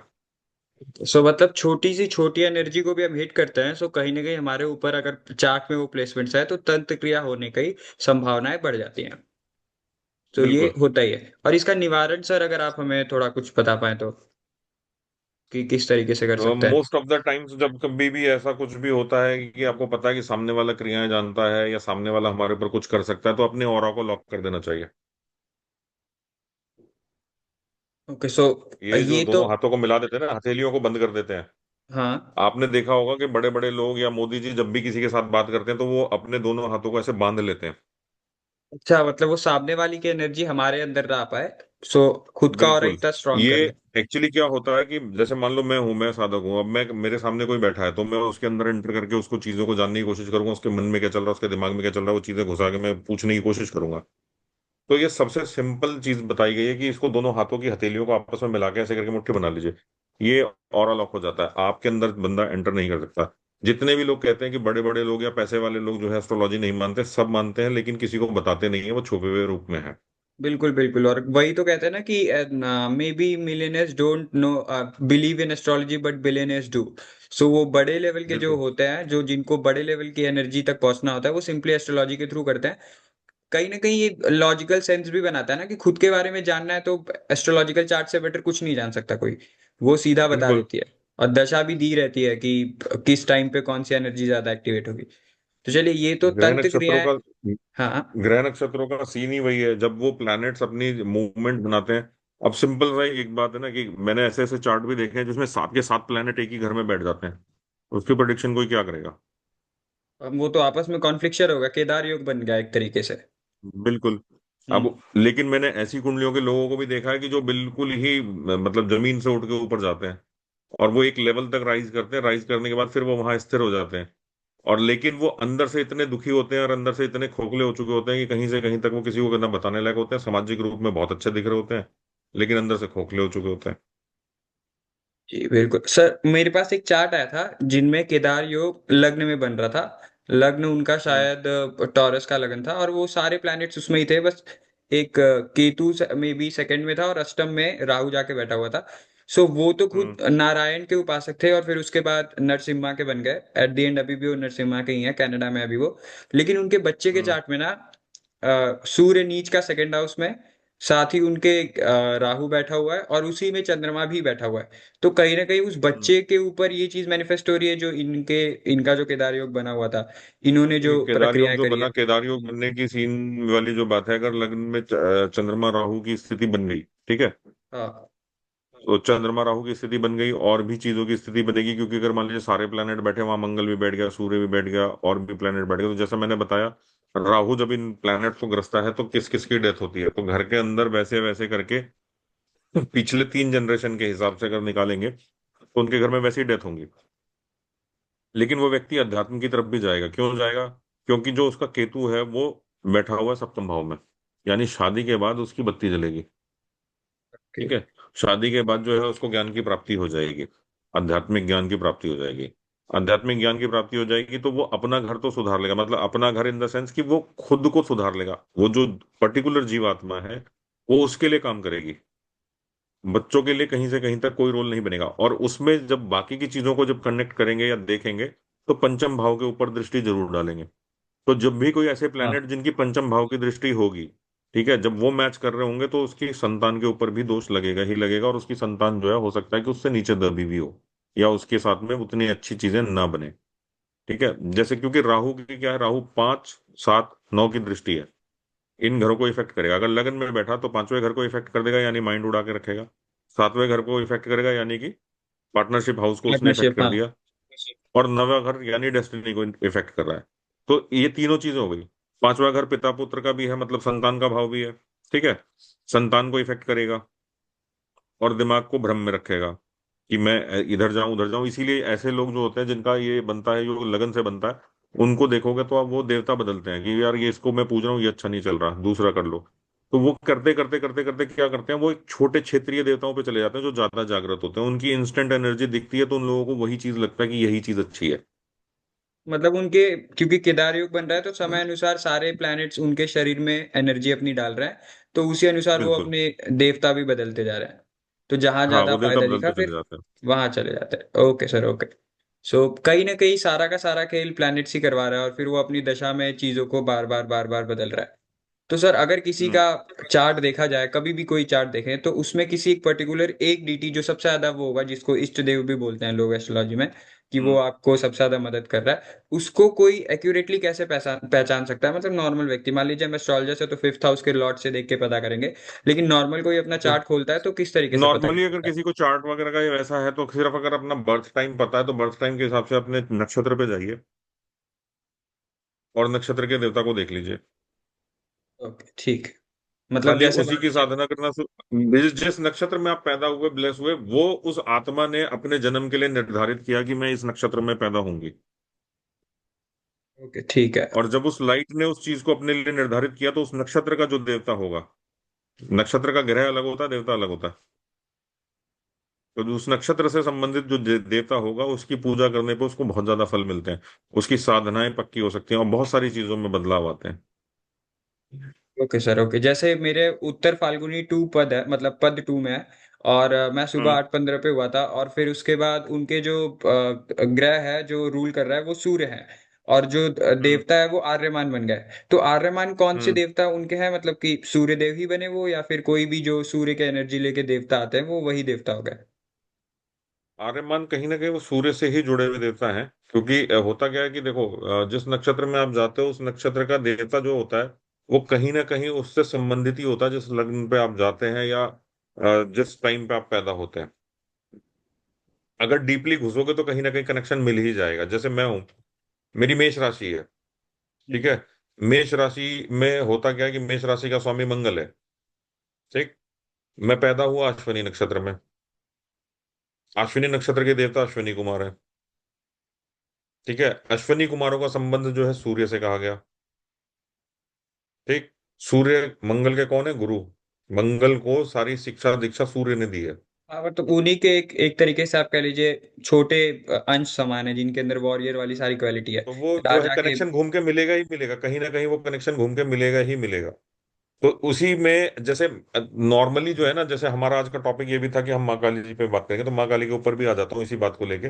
सो मतलब छोटी सी छोटी एनर्जी को भी हम हिट करते हैं, सो कहीं ना कहीं हमारे ऊपर अगर चार्ट में वो प्लेसमेंट्स है तो तंत्र क्रिया होने की संभावनाएं बढ़ जाती हैं। तो ये बिल्कुल। होता ही है। और इसका निवारण सर अगर आप हमें थोड़ा कुछ बता पाए तो, कि किस तरीके से कर सकते हैं। मोस्ट ऑफ द टाइम्स जब कभी भी ऐसा कुछ भी होता है कि आपको पता है कि सामने वाला क्रियाएं जानता है या सामने वाला हमारे ऊपर कुछ कर सकता है, तो अपने ऑरा को लॉक कर देना चाहिए। ओके। सो ये जो ये तो। दोनों हाथों को मिला देते हैं ना, हथेलियों को बंद कर देते हैं। हाँ। आपने देखा होगा कि बड़े बड़े लोग या मोदी जी जब भी किसी के साथ बात करते हैं, तो वो अपने दोनों हाथों को ऐसे बांध लेते हैं। अच्छा, मतलब वो सामने वाली की एनर्जी हमारे अंदर ना आ पाए, सो खुद का और बिल्कुल। इतना स्ट्रांग ये कर ले। एक्चुअली क्या होता है कि जैसे मान लो मैं हूं, मैं साधक हूं, अब मैं, मेरे सामने कोई बैठा है, तो मैं उसके अंदर एंटर करके उसको चीजों को जानने की कोशिश करूंगा, उसके मन में क्या चल रहा है, उसके दिमाग में क्या चल रहा है, वो चीजें घुसा के मैं पूछने की कोशिश करूंगा। तो ये सबसे सिंपल चीज बताई गई है कि इसको दोनों हाथों की हथेलियों को आपस में मिला के ऐसे करके मुट्ठी बना लीजिए। ये ऑरा लॉक हो जाता है। आपके अंदर बंदा एंटर नहीं कर सकता। जितने भी लोग कहते हैं कि बड़े बड़े लोग या पैसे वाले लोग जो है एस्ट्रोलॉजी नहीं मानते, सब मानते हैं, लेकिन किसी को बताते नहीं है, वो छुपे हुए रूप में है। बिल्कुल बिल्कुल। और वही तो कहते हैं ना कि maybe millionaires don't no believe in astrology but billionaires do. So वो बड़े लेवल के जो बिल्कुल। होते हैं, जो जिनको बड़े लेवल की एनर्जी तक पहुंचना होता है, वो सिंपली एस्ट्रोलॉजी के थ्रू करते हैं। कहीं ना कहीं ये लॉजिकल सेंस भी बनाता है ना कि खुद के बारे में जानना है तो एस्ट्रोलॉजिकल चार्ट से बेटर कुछ नहीं जान सकता कोई। वो सीधा बता बिल्कुल। देती है। और दशा भी दी रहती है कि किस टाइम पे कौन सी एनर्जी ज्यादा एक्टिवेट होगी। तो चलिए, ये तो ग्रह तंत्र नक्षत्रों क्रियाएं। का हाँ। ग्रह नक्षत्रों का सीन ही वही है, जब वो प्लैनेट्स अपनी मूवमेंट बनाते हैं। अब सिंपल सा एक बात है ना कि मैंने ऐसे ऐसे चार्ट भी देखे हैं जिसमें 7 के 7 प्लैनेट एक ही घर में बैठ जाते हैं। उसकी प्रोडिक्शन कोई क्या करेगा? अब वो तो आपस में कॉन्फ्लिक्शन होगा, केदार योग बन गया एक तरीके से। बिल्कुल। अब हम्म। लेकिन मैंने ऐसी कुंडलियों के लोगों को भी देखा है कि जो बिल्कुल ही मतलब जमीन से उठ के ऊपर जाते हैं, और वो एक लेवल तक राइज करते हैं, राइज करने के बाद फिर वो वहां स्थिर हो जाते हैं। और लेकिन वो अंदर से इतने दुखी होते हैं और अंदर से इतने खोखले हो चुके होते हैं कि कहीं से कहीं तक वो किसी को ना बताने लायक होते हैं। सामाजिक रूप में बहुत अच्छे दिख रहे होते हैं, लेकिन अंदर से खोखले हो चुके होते हैं। जी बिल्कुल सर, मेरे पास एक चार्ट आया था जिनमें केदार योग लग्न में बन रहा था। लग्न उनका हम्म। शायद टॉरस का लगन था, और वो सारे प्लैनेट्स उसमें ही थे, बस एक केतु में भी सेकंड में था और अष्टम में राहु जाके बैठा हुआ था। सो वो तो खुद हम्म। नारायण के उपासक थे, और फिर उसके बाद नरसिम्हा के बन गए एट द एंड। अभी भी वो नरसिम्हा के ही हैं, कनाडा में अभी वो। लेकिन उनके बच्चे के हम्म। चार्ट में ना सूर्य नीच का सेकंड हाउस में, साथ ही उनके राहु बैठा हुआ है, और उसी में चंद्रमा भी बैठा हुआ है। तो कहीं ना कहीं उस हम्म। बच्चे के ऊपर ये चीज मैनिफेस्ट हो रही है, जो इनका जो केदार योग बना हुआ था, इन्होंने ये जो केदार योग प्रक्रियाएं जो करी है। बना, केदार योग बनने की सीन वाली जो बात है, अगर लग्न में चंद्रमा राहु की स्थिति बन गई, ठीक है, हाँ। तो चंद्रमा राहु की स्थिति बन गई, और भी चीजों की स्थिति बनेगी, क्योंकि अगर मान लीजिए सारे प्लैनेट बैठे, वहां मंगल भी बैठ गया, सूर्य भी बैठ गया, और भी प्लैनेट बैठ गया, तो जैसा मैंने बताया, राहु जब इन प्लैनेट को ग्रसता है तो किस किस की डेथ होती है, तो घर के अंदर वैसे वैसे करके पिछले 3 जनरेशन के हिसाब से अगर निकालेंगे तो उनके घर में वैसी ही डेथ होंगी। लेकिन वो व्यक्ति अध्यात्म की तरफ भी जाएगा, क्यों जाएगा? क्योंकि जो उसका केतु है वो बैठा हुआ है सप्तम भाव में, यानी शादी के बाद उसकी बत्ती जलेगी। ओके। ठीक है, शादी के बाद जो है उसको ज्ञान की प्राप्ति हो जाएगी, आध्यात्मिक ज्ञान की प्राप्ति हो जाएगी। आध्यात्मिक ज्ञान की प्राप्ति हो जाएगी तो वो अपना घर तो सुधार लेगा, मतलब अपना घर इन द सेंस कि वो खुद को सुधार लेगा, वो जो पर्टिकुलर जीवात्मा है वो उसके लिए काम करेगी। बच्चों के लिए कहीं से कहीं तक कोई रोल नहीं बनेगा, और उसमें जब बाकी की चीजों को जब कनेक्ट करेंगे या देखेंगे, तो पंचम भाव के ऊपर दृष्टि जरूर डालेंगे। तो जब भी कोई ऐसे हाँ। प्लैनेट जिनकी पंचम भाव की दृष्टि होगी, ठीक है, जब वो मैच कर रहे होंगे, तो उसकी संतान के ऊपर भी दोष लगेगा ही लगेगा, और उसकी संतान जो है हो सकता है कि उससे नीचे दबी भी हो, या उसके साथ में उतनी अच्छी चीजें ना बने। ठीक है, जैसे क्योंकि राहु की क्या है, राहु 5, 7, 9 की दृष्टि है, इन घरों को इफेक्ट करेगा। अगर लगन में बैठा तो पांचवें घर को इफेक्ट कर देगा, यानी माइंड उड़ा के रखेगा। सातवें घर को इफेक्ट करेगा, यानी कि पार्टनरशिप हाउस को उसने इफेक्ट पार्टनरशिप, कर हाँ। दिया। और नवा घर यानी डेस्टिनी को इफेक्ट कर रहा है। तो ये तीनों चीजें हो गई। पांचवा घर पिता पुत्र का भी है, मतलब संतान का भाव भी है। ठीक है, संतान को इफेक्ट करेगा और दिमाग को भ्रम में रखेगा कि मैं इधर जाऊं उधर जाऊं। इसीलिए ऐसे लोग जो होते हैं जिनका ये बनता है, जो लगन से बनता है, उनको देखोगे तो आप वो देवता बदलते हैं कि यार ये इसको मैं पूज रहा हूँ, ये अच्छा नहीं चल रहा, दूसरा कर लो। तो वो करते करते करते करते क्या करते हैं, वो एक छोटे क्षेत्रीय देवताओं पे चले जाते हैं जो ज्यादा जागृत होते हैं, उनकी इंस्टेंट एनर्जी दिखती है, तो उन लोगों को वही चीज लगता है कि यही चीज अच्छी है। मतलब उनके, क्योंकि केदार योग बन रहा है तो समय अनुसार सारे प्लैनेट्स उनके शरीर में एनर्जी अपनी डाल रहे हैं, तो उसी अनुसार वो बिल्कुल। अपने देवता भी बदलते जा रहे हैं। तो जहां हाँ, ज्यादा वो देवता फायदा दिखा, बदलते चले फिर जाते हैं। वहां चले जाते हैं। Okay sir, okay. सो कहीं ना कहीं सारा का सारा खेल प्लैनेट्स ही करवा रहा है, और फिर वो अपनी दशा में चीजों को बार बार बार बार बदल रहा है। तो सर, अगर किसी हम्म। का चार्ट देखा जाए, कभी भी कोई चार्ट देखें, तो उसमें किसी एक पर्टिकुलर एक डीटी जो सबसे ज्यादा वो होगा, जिसको इष्ट देव भी बोलते हैं लोग एस्ट्रोलॉजी में, कि वो हम्म। आपको सबसे ज्यादा मदद कर रहा है, उसको कोई एक्यूरेटली कैसे पहचान पहचान सकता है? मतलब नॉर्मल व्यक्ति, मान लीजिए हम एस्ट्रोलॉजर से तो फिफ्थ हाउस के लॉर्ड से देख के पता करेंगे, लेकिन नॉर्मल कोई अपना चार्ट खोलता है तो किस तरीके से पता कर नॉर्मली अगर सकता है? किसी को चार्ट वगैरह का ये वैसा है, तो सिर्फ अगर अपना बर्थ टाइम पता है, तो बर्थ टाइम के हिसाब से अपने नक्षत्र पे जाइए और नक्षत्र के देवता को देख लीजिए। ओके, ठीक है। मतलब खाली जैसे उसी मान की लीजिए। साधना करना जिस जिस नक्षत्र में आप पैदा हुए, ब्लेस हुए, वो उस आत्मा ने अपने जन्म के लिए निर्धारित किया कि मैं इस नक्षत्र में पैदा होंगी। ओके, ठीक है। और जब उस लाइट ने उस चीज को अपने लिए निर्धारित किया, तो उस नक्षत्र का जो देवता होगा, नक्षत्र का ग्रह अलग होता है, देवता अलग होता है, तो उस नक्षत्र से संबंधित जो देवता होगा, उसकी पूजा करने पे उसको बहुत ज्यादा फल मिलते हैं, उसकी साधनाएं पक्की हो सकती हैं, और बहुत सारी चीजों में बदलाव आते हैं। Okay sir, okay. जैसे मेरे उत्तर फाल्गुनी 2 पद है, मतलब पद 2 में है, और मैं सुबह हम्म। 8:15 पे हुआ था, और फिर उसके बाद उनके जो ग्रह है जो रूल कर रहा है वो सूर्य है, और जो हम्म। देवता है वो आर्यमान बन गए। तो आर्यमान कौन से हम्म। देवता उनके हैं? मतलब कि सूर्य देव ही बने वो, या फिर कोई भी जो सूर्य के एनर्जी लेके देवता आते हैं वो वही देवता हो गए? आर्यमान कहीं ना कहीं वो सूर्य से ही जुड़े हुए देवता हैं, क्योंकि होता क्या है कि देखो, जिस नक्षत्र में आप जाते हो, उस नक्षत्र का देवता जो होता है, वो कहीं ना कहीं उससे संबंधित ही होता है, जिस लग्न पे आप जाते हैं, या जिस टाइम पे आप पैदा होते हैं। अगर डीपली घुसोगे तो कहीं ना कहीं कनेक्शन मिल ही जाएगा। जैसे मैं हूं, मेरी मेष राशि है, ठीक हम्म। है, मेष राशि में होता क्या है कि मेष राशि का स्वामी मंगल है। ठीक, मैं पैदा हुआ अश्विनी नक्षत्र में, अश्विनी नक्षत्र के देवता अश्विनी कुमार है। ठीक है, अश्विनी कुमारों का संबंध जो है सूर्य से कहा गया। ठीक, सूर्य मंगल के कौन है? गुरु। मंगल को सारी शिक्षा दीक्षा सूर्य ने दी है। हाँ, मतलब उन्हीं के एक एक तरीके से आप कह लीजिए छोटे अंश समान है, जिनके अंदर वॉरियर वाली सारी क्वालिटी है। तो वो जो है राजा के। कनेक्शन घूम के मिलेगा ही मिलेगा, कहीं ना कहीं वो कनेक्शन घूम के मिलेगा ही मिलेगा। तो उसी में जैसे नॉर्मली जो है ना, जैसे हमारा आज का टॉपिक ये भी था कि हम माँ काली जी पे बात करेंगे, तो माँ काली के ऊपर भी आ जाता हूँ इसी बात को लेके।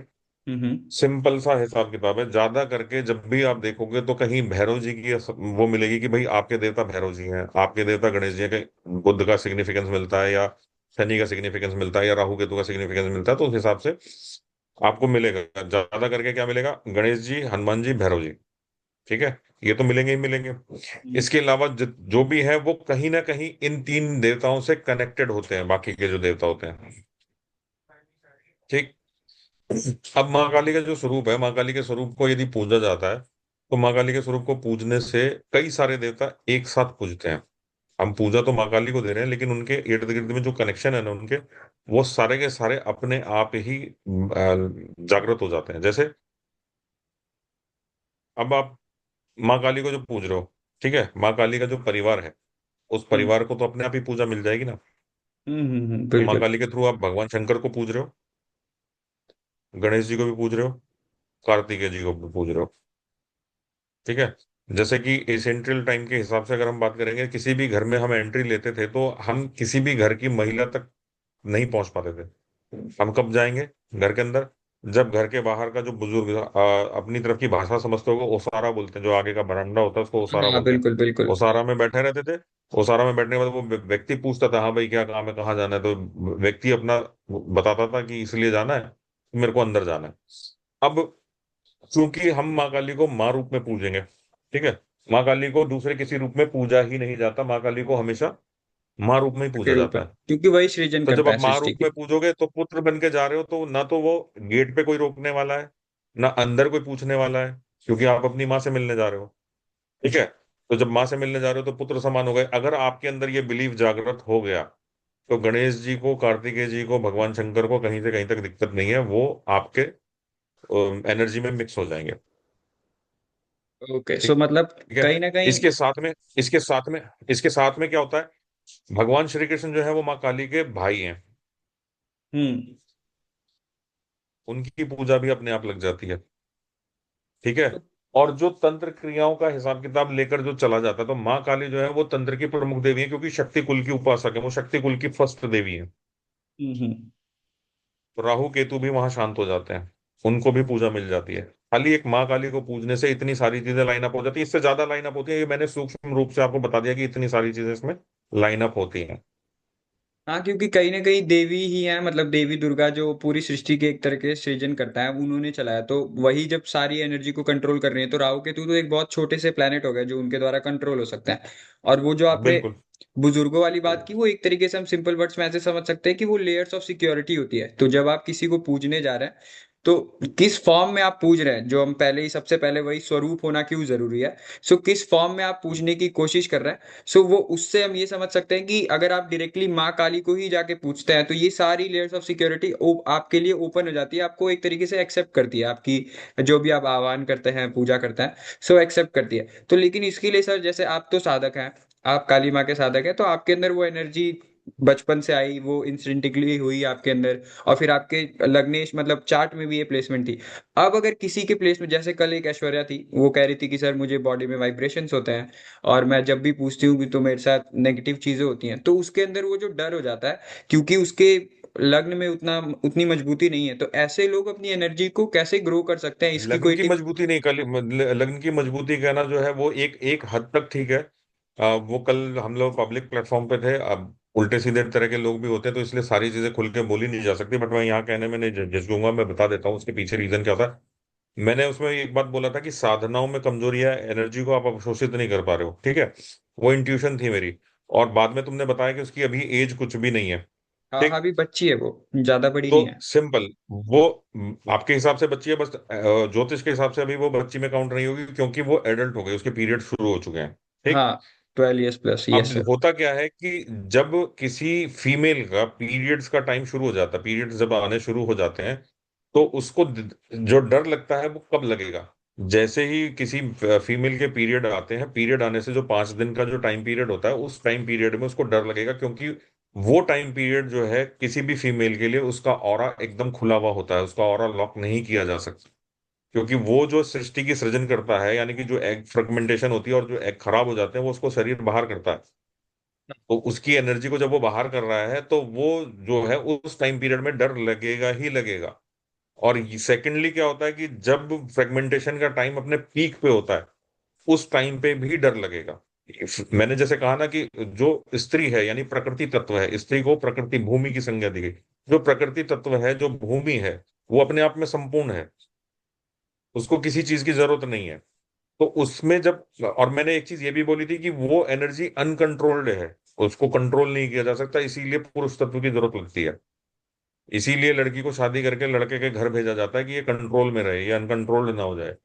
हम्म। सिंपल सा हिसाब किताब है, ज्यादा करके जब भी आप देखोगे तो कहीं भैरव जी की वो मिलेगी कि भाई आपके देवता भैरव जी हैं, आपके देवता गणेश जी हैं, कहीं बुद्ध का सिग्निफिकेंस मिलता है, या शनि का सिग्निफिकेंस मिलता है, या राहु केतु का सिग्निफिकेंस मिलता है, तो उस हिसाब से आपको मिलेगा। ज्यादा करके क्या मिलेगा, गणेश जी, हनुमान जी, भैरव जी। ठीक है, ये तो मिलेंगे ही मिलेंगे। हम्म। इसके अलावा जो भी है वो कहीं ना कहीं इन तीन देवताओं से कनेक्टेड होते हैं, बाकी के जो देवता होते हैं। ठीक। अब माँ काली का जो स्वरूप है, माँ काली के स्वरूप को यदि पूजा जाता है, तो माँ काली के स्वरूप को पूजने से कई सारे देवता एक साथ पूजते हैं। हम पूजा तो माँ काली को दे रहे हैं, लेकिन उनके इर्द गिर्द में जो कनेक्शन है ना उनके, वो सारे के सारे अपने आप ही जागृत हो जाते हैं। जैसे अब आप माँ काली को जो पूज रहे हो, ठीक है, माँ काली का जो परिवार है, उस हम्म। परिवार को तो अपने आप ही पूजा मिल जाएगी ना। तो माँ बिल्कुल। काली के थ्रू आप भगवान शंकर को पूज रहे हो, गणेश जी को भी पूज रहे हो, कार्तिकेय जी को भी पूज रहे हो। ठीक है। जैसे कि एसेंट्रियल टाइम के हिसाब से अगर हम बात करेंगे, किसी भी घर में हम एंट्री लेते थे तो हम किसी भी घर की महिला तक नहीं पहुंच पाते थे। हम कब जाएंगे घर के अंदर, जब घर के बाहर का जो बुजुर्ग अपनी तरफ की भाषा समझते होगा, ओसारा बोलते हैं, जो आगे का बरामदा होता है उसको ओसारा हाँ बोलते हैं। बिल्कुल बिल्कुल। ओसारा में बैठे रहते थे। ओसारा में बैठने के बाद वो व्यक्ति पूछता था, हाँ भाई क्या काम है, कहाँ जाना है, तो व्यक्ति अपना बताता था कि इसलिए जाना है, मेरे को अंदर जाना है। अब क्योंकि हम माँ काली को माँ रूप में पूजेंगे, ठीक है, माँ काली को दूसरे किसी रूप में पूजा ही नहीं जाता, माँ काली को हमेशा माँ रूप में ही के पूजा रूप जाता में, है। क्योंकि वही सृजन तो जब करता आप है माँ सृष्टि रूप में की। पूजोगे तो पुत्र बन के जा रहे हो, तो ना तो वो गेट पे कोई रोकने वाला है, ना अंदर कोई पूछने वाला है, क्योंकि आप अपनी माँ से मिलने जा रहे हो। ठीक है। तो जब माँ से मिलने जा रहे हो तो पुत्र समान हो गए। अगर आपके अंदर ये बिलीफ जागृत हो गया, तो गणेश जी को, कार्तिकेय जी को, भगवान शंकर को कहीं से कहीं तक दिक्कत नहीं है, वो आपके एनर्जी में मिक्स हो जाएंगे। ओके, सो ठीक मतलब ठीक है। कहीं ना कहीं। इसके साथ में इसके साथ में इसके साथ में क्या होता है, भगवान श्री कृष्ण जो है वो माँ काली के भाई हैं, हम्म। उनकी पूजा भी अपने आप लग जाती है। ठीक है। तो और जो तंत्र क्रियाओं का हिसाब किताब लेकर जो चला जाता है, तो माँ काली जो है वो तंत्र की प्रमुख देवी है, क्योंकि शक्ति कुल की उपासक है, वो शक्ति कुल की फर्स्ट देवी है। हम्म। तो राहु केतु भी वहां शांत हो जाते हैं, उनको भी पूजा मिल जाती है। खाली एक माँ काली को पूजने से इतनी सारी चीजें लाइन अप हो जाती है, इससे ज्यादा लाइन अप होती है, ये मैंने सूक्ष्म रूप से आपको बता दिया कि इतनी सारी चीजें इसमें लाइन अप होती हैं। हाँ, क्योंकि कहीं ना कहीं देवी ही है, मतलब देवी दुर्गा जो पूरी सृष्टि के एक तरह के सृजन करता है, उन्होंने चलाया, तो वही जब सारी एनर्जी को कंट्रोल कर रही है, तो राहु केतु तो एक बहुत छोटे से प्लेनेट हो गए जो उनके द्वारा कंट्रोल हो सकता है। और वो जो आपने बिल्कुल। बुजुर्गों वाली बात की, वो एक तरीके से हम सिंपल वर्ड्स में ऐसे समझ सकते हैं कि वो लेयर्स ऑफ सिक्योरिटी होती है। तो जब आप किसी को पूजने जा रहे हैं, तो किस फॉर्म में आप पूज रहे हैं, जो हम पहले ही सबसे पहले वही स्वरूप होना क्यों जरूरी है। सो किस फॉर्म में आप पूजने की कोशिश कर रहे हैं, सो वो उससे हम ये समझ सकते हैं कि अगर आप डायरेक्टली माँ काली को ही जाके पूछते हैं, तो ये सारी लेयर्स ऑफ सिक्योरिटी आपके लिए ओपन हो जाती है, आपको एक तरीके से एक्सेप्ट करती है, आपकी जो भी आप आह्वान करते हैं, पूजा करते हैं, सो एक्सेप्ट करती है। तो लेकिन इसके लिए सर, जैसे आप तो साधक हैं, आप काली माँ के साधक हैं, तो आपके अंदर वो एनर्जी बचपन से आई, वो इंस्टेंटिकली हुई आपके अंदर, और फिर आपके लग्नेश मतलब चार्ट में भी ये प्लेसमेंट थी। अब अगर किसी के प्लेसमेंट, जैसे कल एक ऐश्वर्या थी, वो कह रही थी कि सर मुझे बॉडी में वाइब्रेशंस होते हैं, और मैं जब भी पूछती हूँ भी तो मेरे साथ नेगेटिव चीजें होती हैं, तो उसके अंदर वो जो डर हो जाता है, क्योंकि उसके लग्न में उतनी मजबूती नहीं है, तो ऐसे लोग अपनी एनर्जी को कैसे ग्रो कर सकते हैं, इसकी लग्न कोई की टिप। मजबूती नहीं, कल लग्न की मजबूती कहना जो है वो एक एक हद तक ठीक है। वो कल हम लोग पब्लिक प्लेटफॉर्म पे थे, अब उल्टे सीधे तरह के लोग भी होते हैं, तो इसलिए सारी चीजें खुल के बोली नहीं जा सकती, बट मैं यहाँ कहने में नहीं झिझकूंगा, मैं बता देता हूँ उसके पीछे रीजन क्या होता है। मैंने उसमें एक बात बोला था कि साधनाओं में कमजोरी है, एनर्जी को आप अवशोषित नहीं कर पा रहे हो, ठीक है, वो इंट्यूशन थी मेरी। और बाद में तुमने बताया कि उसकी अभी एज कुछ भी नहीं है। हाँ हाँ, ठीक। अभी बच्ची है वो, ज्यादा बड़ी तो नहीं है। सिंपल, वो आपके हिसाब से बच्ची है, बस ज्योतिष के हिसाब से अभी वो बच्ची में काउंट नहीं होगी, क्योंकि वो एडल्ट हो गई, उसके पीरियड शुरू हो चुके हैं। ठीक। हाँ, 12 years+, अब यस सर। होता क्या है कि जब किसी फीमेल का पीरियड्स का टाइम शुरू हो जाता है, पीरियड्स जब आने शुरू हो जाते हैं, तो उसको जो डर लगता है वो कब लगेगा, जैसे ही किसी फीमेल के पीरियड आते हैं, पीरियड आने से जो 5 दिन का जो टाइम पीरियड होता है, उस टाइम पीरियड में उसको डर लगेगा, क्योंकि वो टाइम पीरियड जो है किसी भी फीमेल के लिए उसका ऑरा एकदम खुला हुआ होता है, उसका ऑरा लॉक नहीं किया जा सकता, क्योंकि वो जो सृष्टि की सृजन करता है, यानी कि जो एग फ्रेगमेंटेशन होती है और जो एग खराब हो जाते हैं, वो उसको शरीर बाहर करता है। तो उसकी एनर्जी को जब वो बाहर कर रहा है तो वो जो है उस टाइम पीरियड में डर लगेगा ही लगेगा। और सेकेंडली क्या होता है कि जब फ्रेगमेंटेशन का टाइम अपने पीक पे होता है उस टाइम पे भी डर लगेगा। मैंने जैसे कहा ना कि जो स्त्री है यानी प्रकृति तत्व है, स्त्री को प्रकृति भूमि की संज्ञा दी गई। जो प्रकृति तत्व है, जो भूमि है, वो अपने आप में संपूर्ण है, उसको किसी चीज की जरूरत नहीं है। तो उसमें जब, और मैंने एक चीज ये भी बोली थी कि वो एनर्जी अनकंट्रोल्ड है, उसको कंट्रोल नहीं किया जा सकता, इसीलिए पुरुष तत्व की जरूरत लगती है। इसीलिए लड़की को शादी करके लड़के के घर भेजा जाता है कि ये कंट्रोल में रहे, ये अनकंट्रोल्ड ना हो जाए।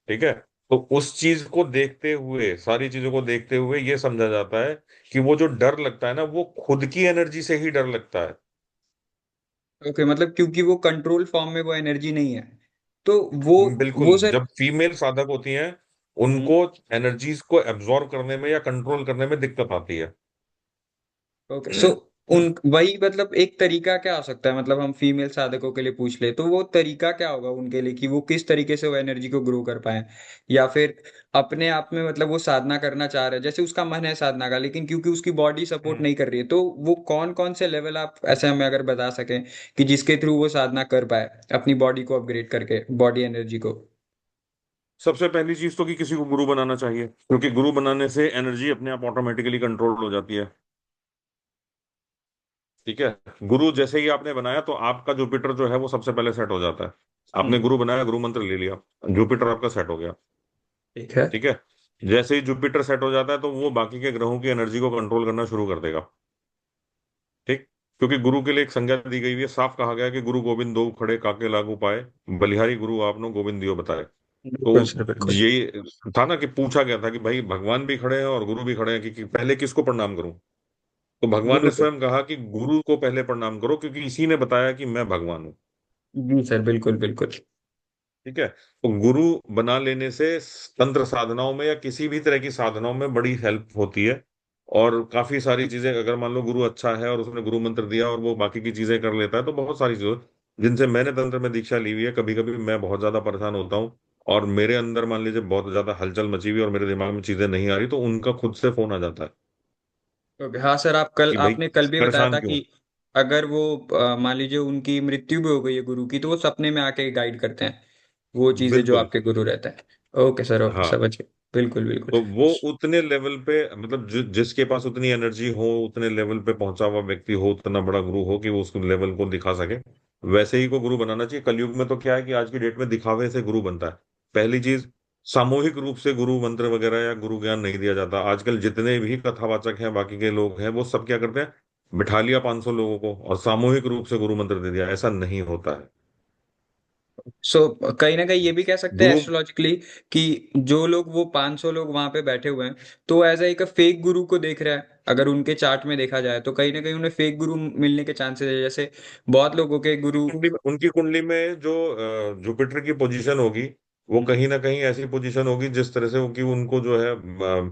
ठीक है। तो उस चीज को देखते हुए, सारी चीजों को देखते हुए ये समझा जाता है कि वो जो डर लगता है ना, वो खुद की एनर्जी से ही डर लगता है। ओके, मतलब क्योंकि वो कंट्रोल फॉर्म में वो एनर्जी नहीं है, तो वो बिल्कुल। वो सर। जब फीमेल साधक होती हैं, हम्म। उनको एनर्जीज को एब्जॉर्ब करने में या कंट्रोल करने में दिक्कत आती है। ओके, सो उन वही मतलब एक तरीका क्या हो सकता है, मतलब हम फीमेल साधकों के लिए पूछ ले तो वो तरीका क्या होगा उनके लिए कि वो किस तरीके से वो एनर्जी को ग्रो कर पाए, या फिर अपने आप में मतलब वो साधना करना चाह रहे हैं, जैसे उसका मन है साधना का लेकिन क्योंकि उसकी बॉडी सपोर्ट हम्म। नहीं कर रही है, तो वो कौन कौन से लेवल आप ऐसे हमें अगर बता सकें कि जिसके थ्रू वो साधना कर पाए अपनी बॉडी को अपग्रेड करके, बॉडी एनर्जी को। सबसे पहली चीज तो कि किसी को गुरु बनाना चाहिए, क्योंकि गुरु बनाने से एनर्जी अपने आप ऑटोमेटिकली कंट्रोल हो जाती है। ठीक है। गुरु जैसे ही आपने बनाया तो आपका जुपिटर जो है वो सबसे पहले सेट हो जाता है। आपने हम्म। गुरु बनाया, गुरु मंत्र ले लिया, जुपिटर आपका सेट हो गया। ठीक है। ठीक है। जैसे ही जुपिटर सेट हो जाता है तो वो बाकी के ग्रहों की एनर्जी को कंट्रोल करना शुरू कर देगा। ठीक। क्योंकि गुरु के लिए एक संज्ञा दी गई हुई है, साफ कहा गया है कि गुरु गोविंद दो खड़े काके लागू पाए, बलिहारी गुरु आपनो गोविंद दियो बताए। तो बिल्कुल सर, बिल्कुल। ये था ना कि पूछा गया था कि भाई भगवान भी खड़े हैं और गुरु भी खड़े हैं, कि पहले किसको प्रणाम करूं। तो भगवान गुरु ने को। स्वयं कहा कि गुरु को पहले प्रणाम करो, क्योंकि इसी ने बताया कि मैं भगवान हूं। जी सर, बिल्कुल बिल्कुल। ठीक है। तो गुरु बना लेने से तंत्र साधनाओं में या किसी भी तरह की साधनाओं में बड़ी हेल्प होती है। और काफी सारी चीजें, अगर मान लो गुरु अच्छा है और उसने गुरु मंत्र दिया और वो बाकी की चीजें कर लेता है, तो बहुत सारी चीजें जिनसे मैंने तंत्र में दीक्षा ली हुई है, कभी कभी मैं बहुत ज्यादा परेशान होता हूँ और मेरे अंदर मान लीजिए बहुत ज्यादा हलचल मची हुई और मेरे दिमाग में चीजें नहीं आ रही, तो उनका खुद से फोन आ जाता है ओके, हाँ सर, आप कल कि भाई आपने कल भी बताया परेशान था क्यों। कि अगर वो मान लीजिए उनकी मृत्यु भी हो गई है गुरु की, तो वो सपने में आके गाइड करते हैं वो चीजें जो बिल्कुल। आपके गुरु रहते हैं। ओके सर, ओके, हाँ। समझ गए। बिल्कुल बिल्कुल। तो वो उतने लेवल पे, मतलब जिसके पास उतनी एनर्जी हो, उतने लेवल पे पहुंचा हुआ व्यक्ति हो, उतना बड़ा गुरु हो कि वो उस लेवल को दिखा सके, वैसे ही को गुरु बनाना चाहिए। कलयुग में तो क्या है कि आज की डेट में दिखावे से गुरु बनता है। पहली चीज, सामूहिक रूप से गुरु मंत्र वगैरह या गुरु ज्ञान नहीं दिया जाता। आजकल जितने भी कथावाचक हैं, बाकी के लोग हैं, वो सब क्या करते हैं, बिठा लिया 500 लोगों को और सामूहिक रूप से गुरु मंत्र दे दिया। ऐसा नहीं होता है। सो कहीं ना कहीं ये भी कह सकते हैं गुरु एस्ट्रोलॉजिकली कि जो लोग वो 500 लोग वहां पे बैठे हुए हैं, तो एज एक फेक गुरु को देख रहा है, अगर उनके चार्ट में देखा जाए तो कहीं ना कहीं उन्हें फेक गुरु मिलने के चांसेस है, जैसे बहुत लोगों के गुरु। उनकी कुंडली में जो जुपिटर की पोजीशन होगी, वो कहीं ना कहीं ऐसी पोजीशन होगी जिस तरह से कि उनको जो है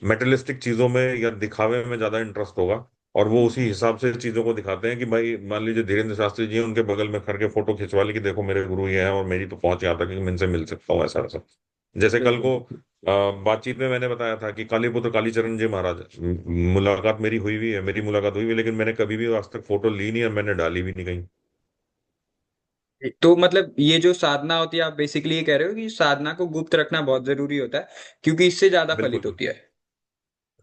मेटलिस्टिक चीजों में या दिखावे में ज्यादा इंटरेस्ट होगा। और वो उसी हिसाब से चीजों को दिखाते हैं कि भाई मान लीजिए धीरेन्द्र शास्त्री जी हैं, उनके बगल में खड़ के फोटो खिंचवा ली कि देखो मेरे गुरु ये हैं और मेरी तो पहुंच यहाँ तक कि मैं इनसे मिल सकता हूँ, ऐसा ऐसा। जैसे कल बिल्कुल को बातचीत में मैंने बताया था कि कालीपुत्र कालीचरण जी महाराज, मुलाकात मेरी हुई हुई है, मेरी मुलाकात हुई हुई है, लेकिन मैंने कभी भी आज तक फोटो ली नहीं है, मैंने डाली भी नहीं कहीं। तो मतलब ये जो साधना होती है, आप बेसिकली ये कह रहे हो कि साधना को गुप्त रखना बहुत जरूरी होता है क्योंकि इससे ज्यादा फलित बिल्कुल। होती है।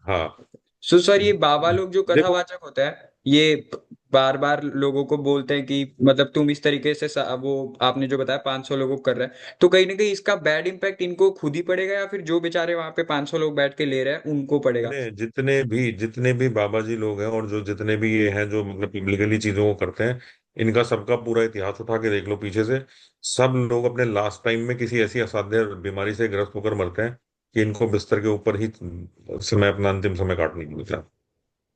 हाँ। सो सर, ये बाबा लोग जो देखो, कथावाचक होते हैं, ये बार बार लोगों को बोलते हैं कि मतलब तुम इस तरीके से वो आपने जो बताया 500 लोगों को कर रहे हैं, तो कहीं ना कहीं इसका बैड इम्पैक्ट इनको खुद ही पड़ेगा या फिर जो बेचारे वहां पे 500 लोग बैठ के ले रहे हैं उनको पड़ेगा। जितने भी बाबा जी लोग हैं और जो जितने भी ये हैं जो मतलब पब्लिकली चीजों को करते हैं, इनका सबका पूरा इतिहास उठा के देख लो पीछे से। सब लोग अपने लास्ट टाइम में किसी ऐसी असाध्य बीमारी से ग्रस्त होकर मरते हैं कि इनको बिस्तर के ऊपर ही समय, अपना अंतिम समय काटने को मिलता है।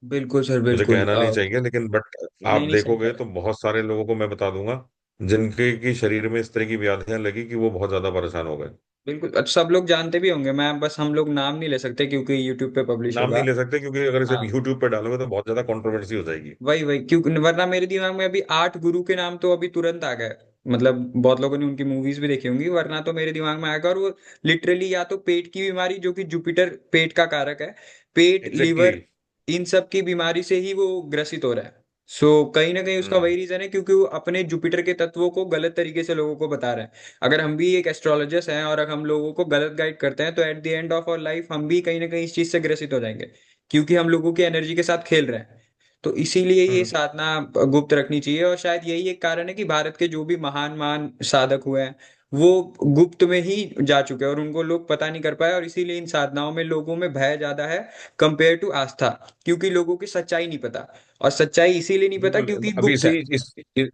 बिल्कुल सर, मुझे बिल्कुल। कहना नहीं चाहिए, लेकिन बट आप नहीं नहीं, सही कह देखोगे रहे तो बहुत सारे लोगों को मैं बता दूंगा जिनके की शरीर में इस तरह की व्याधियां लगी कि वो बहुत ज्यादा परेशान हो गए। हैं। बिल्कुल, अब सब लोग जानते भी होंगे, मैं बस हम लोग नाम नहीं ले सकते क्योंकि यूट्यूब पे पब्लिश नाम नहीं होगा। ले सकते क्योंकि अगर इसे हाँ, यूट्यूब पे डालोगे तो बहुत ज्यादा कंट्रोवर्सी हो जाएगी। वही वही, क्योंकि वरना मेरे दिमाग में अभी 8 गुरु के नाम तो अभी तुरंत आ गए। मतलब बहुत लोगों ने उनकी मूवीज भी देखी होंगी, वरना तो मेरे दिमाग में आएगा, और वो लिटरली या तो पेट की बीमारी जो कि जुपिटर पेट का कारक है, पेट, एग्जैक्टली लीवर, exactly. इन सब की बीमारी से ही वो ग्रसित हो रहा है। सो कहीं ना कहीं उसका हम्म वही रीजन है, क्योंकि वो अपने जुपिटर के तत्वों को गलत तरीके से लोगों को बता रहा है। अगर हम भी एक एस्ट्रोलॉजिस्ट हैं और अगर हम लोगों को गलत गाइड करते हैं, तो at the end of our life हम भी कहीं ना कहीं इस चीज से ग्रसित हो जाएंगे, क्योंकि हम लोगों की एनर्जी के साथ खेल रहे हैं। तो इसीलिए ये हम्म साधना गुप्त रखनी चाहिए, और शायद यही एक कारण है कि भारत के जो भी महान महान साधक हुए हैं वो गुप्त में ही जा चुके हैं और उनको लोग पता नहीं कर पाए, और इसीलिए इन साधनाओं में लोगों में भय ज्यादा है कंपेयर टू आस्था, क्योंकि लोगों की सच्चाई नहीं पता। और सच्चाई इसीलिए नहीं पता बिल्कुल। क्योंकि अब गुप्त है।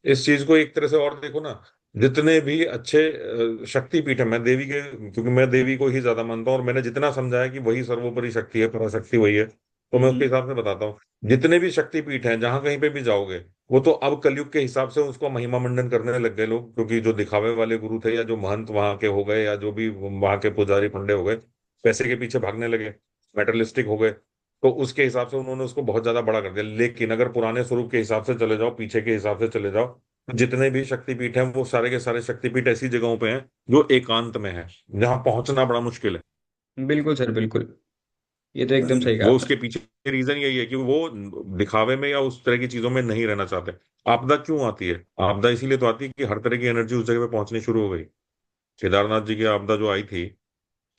इस चीज को एक तरह से और देखो ना, जितने भी अच्छे शक्तिपीठ है, मैं देवी के, क्योंकि मैं देवी को ही ज्यादा मानता हूँ और मैंने जितना समझा है कि वही सर्वोपरि शक्ति है, पराशक्ति वही है, तो मैं उसके हम्म। हिसाब से बताता हूँ। जितने भी शक्तिपीठ हैं, जहां कहीं पे भी जाओगे, वो तो अब कलयुग के हिसाब से उसको महिमा मंडन करने लग गए लोग, क्योंकि जो दिखावे वाले गुरु थे या जो महंत वहां के हो गए या जो भी वहां के पुजारी पंडे हो गए, पैसे के पीछे भागने लगे, मेटरलिस्टिक हो गए, तो उसके हिसाब से उन्होंने उसको बहुत ज्यादा बड़ा कर दिया। लेकिन अगर पुराने स्वरूप के हिसाब से चले जाओ, पीछे के हिसाब से चले जाओ, जितने भी शक्तिपीठ हैं वो सारे के सारे शक्तिपीठ ऐसी जगहों पे हैं जो एकांत में है, जहां पहुंचना बड़ा मुश्किल है। बिल्कुल सर, बिल्कुल। ये तो एकदम सही कहा वो आपने। उसके पीछे रीजन यही है कि वो दिखावे में या उस तरह की चीजों में नहीं रहना चाहते। आपदा क्यों आती है? आपदा इसीलिए तो आती है कि हर तरह की एनर्जी उस जगह पे पहुंचनी शुरू हो गई। केदारनाथ जी की आपदा जो आई थी,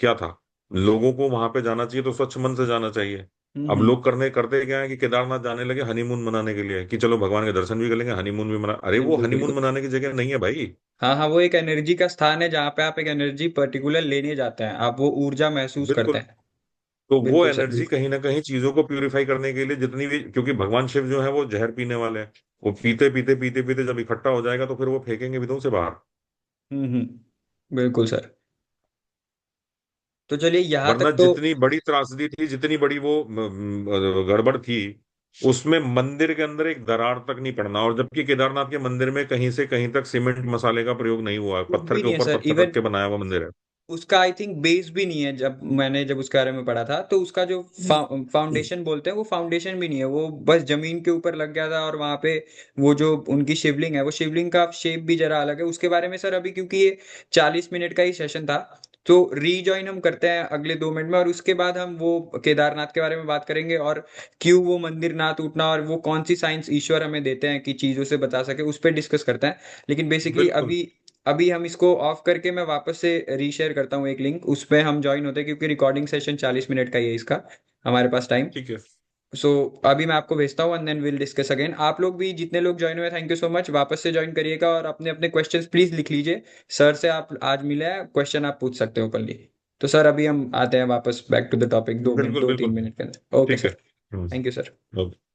क्या था? लोगों को वहां पे जाना चाहिए तो स्वच्छ मन से जाना चाहिए। अब हम्म। लोग करने करते क्या है कि केदारनाथ जाने लगे हनीमून मनाने के लिए, कि चलो भगवान के दर्शन भी कर लेंगे, हनीमून भी मना। अरे वो बिल्कुल हनीमून बिल्कुल। मनाने की जगह नहीं है भाई। हाँ हाँ, वो एक एनर्जी का स्थान है जहाँ पे आप एक एनर्जी पर्टिकुलर लेने जाते हैं, आप वो ऊर्जा महसूस करते बिल्कुल। हैं। तो वो बिल्कुल सर, एनर्जी बिल्कुल। कहीं ना कहीं चीजों को प्यूरिफाई करने के लिए जितनी भी, क्योंकि भगवान शिव जो है वो जहर पीने वाले हैं, वो पीते पीते पीते पीते जब इकट्ठा हो जाएगा तो फिर वो फेंकेंगे भी तो उसे बाहर। बिल्कुल सर। तो चलिए यहाँ वरना तक तो। जितनी बड़ी त्रासदी थी, जितनी बड़ी वो गड़बड़ थी, उसमें मंदिर के अंदर एक दरार तक नहीं पड़ना, और जबकि केदारनाथ के मंदिर में कहीं से कहीं तक सीमेंट मसाले का प्रयोग नहीं हुआ है, कुछ पत्थर भी के नहीं है ऊपर सर, पत्थर रख इवन के बनाया हुआ मंदिर है। उसका आई थिंक बेस भी नहीं है। जब उसके बारे में पढ़ा था, तो उसका जो फाउंडेशन बोलते हैं, वो फाउंडेशन भी नहीं है, वो बस जमीन के ऊपर लग गया था। और वहां पे वो जो उनकी शिवलिंग है, वो शिवलिंग का शेप भी जरा अलग है। उसके बारे में सर अभी, क्योंकि ये 40 मिनट का ही सेशन था, तो रीजॉइन हम करते हैं अगले 2 मिनट में, और उसके बाद हम वो केदारनाथ के बारे में बात करेंगे, और क्यों वो मंदिर ना टूटना, और वो कौन सी साइंस ईश्वर हमें देते हैं कि चीजों से बचा सके, उस पर डिस्कस करते हैं। लेकिन बेसिकली बिल्कुल। अभी अभी हम इसको ऑफ करके मैं वापस से रीशेयर करता हूँ एक लिंक, उस पे हम ज्वाइन होते हैं, क्योंकि रिकॉर्डिंग सेशन 40 मिनट का ही है इसका, हमारे पास टाइम। ठीक है। सो अभी मैं आपको भेजता हूँ, and then will discuss again. आप लोग भी जितने लोग ज्वाइन हुए, थैंक यू सो मच, वापस से ज्वाइन करिएगा, और अपने अपने क्वेश्चंस प्लीज लिख लीजिए। सर से आप आज मिले हैं, क्वेश्चन आप पूछ सकते हो ओपनली। तो सर अभी हम आते हैं वापस बैक टू द टॉपिक, बिल्कुल दो तीन बिल्कुल। मिनट के अंदर। ओके ठीक है। Sir. Thank you sir. Okay.